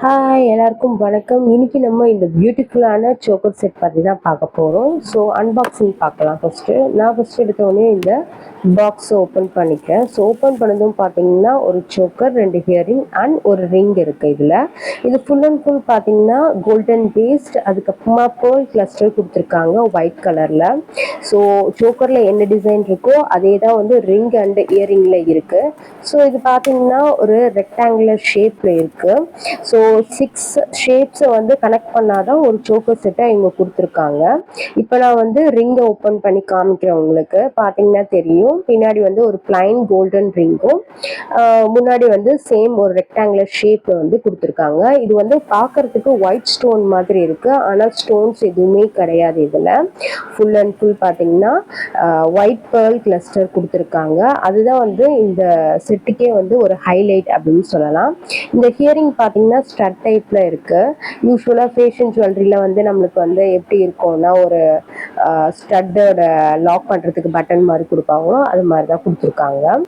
Hi எல்லாருக்கும் வணக்கம். இன்னைக்கு நம்ம இந்த பியூட்டிஃபுல்லான சோக்கர் செட் பற்றி தான் பார்க்க போகிறோம். ஸோ அன்பாக்சிங் பார்க்கலாம். நான் ஃபஸ்ட்டு எடுத்தோடனே இந்த பாக்ஸை ஓப்பன் பண்ணிக்கிறேன். ஸோ ஓப்பன் பண்ணதும் பார்த்தீங்கன்னா ஒரு சோக்கர், 2 ஹியரிங் அண்ட் ஒரு ரிங் இருக்குது. இது ஃபுல் அண்ட் ஃபுல் பார்த்தீங்கன்னா கோல்டன் பேஸ்ட், அதுக்கப்புறமா பேர்ல் கிளஸ்டர் கொடுத்துருக்காங்க ஒயிட் கலரில். ஸோ சோக்கரில் என்ன டிசைன் இருக்கோ அதே தான் வந்து ரிங் அண்ட் இயரிங்கில் இருக்குது. ஸோ இது பார்த்தீங்கன்னா ஒரு ரெக்டாங்குலர் ஷேப்பில் இருக்குது. ஸோ 6 ஷேப்ஸை வந்து கனெக்ட் பண்ணாதான் ஒரு சோக்கர் செட்டை இவங்க கொடுத்துருக்காங்க. இப்போ நான் வந்து ரிங்கை ஓப்பன் பண்ணி காமிக்கிறேன். உங்களுக்கு பார்த்தீங்கன்னா தெரியும், பின்னாடி வந்து ஒரு பிளைன் கோல்டன் ரிங்கும் முன்னாடி வந்து சேம் ஒரு ரெக்டாங்குலர் ஷேப்ல வந்து கொடுத்துருக்காங்க. இது வந்து பார்க்கறதுக்கு ஒயிட் ஸ்டோன் மாதிரி இருக்கு, ஆனால் ஸ்டோன்ஸ் எதுவுமே கிடையாது. இதில் ஃபுல் அண்ட் ஃபுல் பார்த்தீங்கன்னா ஒயிட் பேர்ல் கிளஸ்டர் கொடுத்துருக்காங்க. அதுதான் வந்து இந்த செட்டுக்கே வந்து ஒரு ஹைலைட் அப்படின்னு சொல்லலாம். இந்த ஹியரிங் பார்த்தீங்கன்னா ஸ்டட் டைப்ல இருக்கு. யூஸ்வலாக ஃபேஷன் ஜுவல்லரியில் வந்து நம்மளுக்கு வந்து எப்படி இருக்கும்னா ஒரு ஸ்டட்டோட லாக் பண்ணுறதுக்கு பட்டன் மாதிரி கொடுப்பாங்களோ அது மாதிரி தான் கொடுத்துருக்காங்க.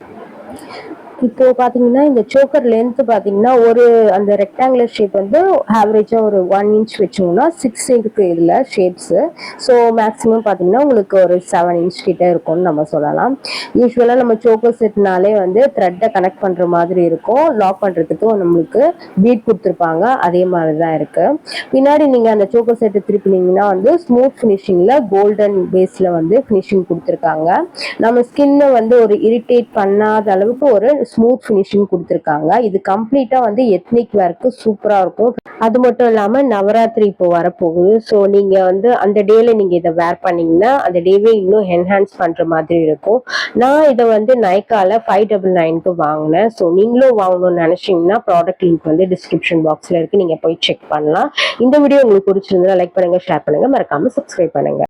இப்போ பார்த்தீங்கன்னா இந்த சோக்கர் லென்த் பார்த்தீங்கன்னா ஒரு அந்த ரெக்டாங்குலர் ஷேப் வந்து ஆவரேஜாக ஒரு 1 இன்ச் வச்சோம்னா 6 இருக்கு இதில் ஷேப்ஸு. ஸோ மேக்ஸிமம் பார்த்தீங்கன்னா உங்களுக்கு ஒரு 7 இன்ச் கிட்ட இருக்கும்னு நம்ம சொல்லலாம். யூஸ்வலாக நம்ம சோக்கர் செட்னாலே வந்து த்ரெட்டை கனெக்ட் பண்ணுற மாதிரி இருக்கும், லாக் பண்ணுறதுக்கும் நம்மளுக்கு பீட் கொடுத்துருப்பாங்க, அதே மாதிரி தான் இருக்குது. பின்னாடி நீங்கள் அந்த சோக்கர் செட்டை திருப்பினீங்கன்னா வந்து ஸ்மூத் ஃபினிஷிங்கில் கோல்டன் பேஸில் வந்து ஃபினிஷிங் கொடுத்துருக்காங்க. நம்ம ஸ்கின்னை வந்து ஒரு இரிட்டேட் பண்ணாத அளவுக்கு ஒரு ஸ்மூத் ஃபினிஷிங் கொடுத்துருக்காங்க. இது கம்ப்ளீட்டா வந்து எத்னிக் வேர்க்கு சூப்பரா இருக்கும். அது மட்டும் இல்லாம நவராத்திரி இப்போ வரப்போகுது. ஸோ நீங்க வந்து அந்த டேல நீங்க இதை வேர் பண்ணீங்கன்னா அந்த டேவே இன்னும் என்ஹான்ஸ் பண்ற மாதிரி இருக்கும். நான் இதை வந்து நைக்கால 599க்கு வாங்கினேன். ஸோ நீங்களும் வாங்கணும்னு நினைச்சீங்கன்னா ப்ராடக்ட் லிங்க் வந்து டிஸ்கிரிப்ஷன் பாக்ஸ்ல இருக்கு, நீங்க போய் செக் பண்ணலாம். இந்த வீடியோ உங்களுக்கு பிடிச்சிருந்தா லைக் பண்ணுங்க, ஷேர் பண்ணுங்க, மறக்காம சப்ஸ்கிரைப் பண்ணுங்க.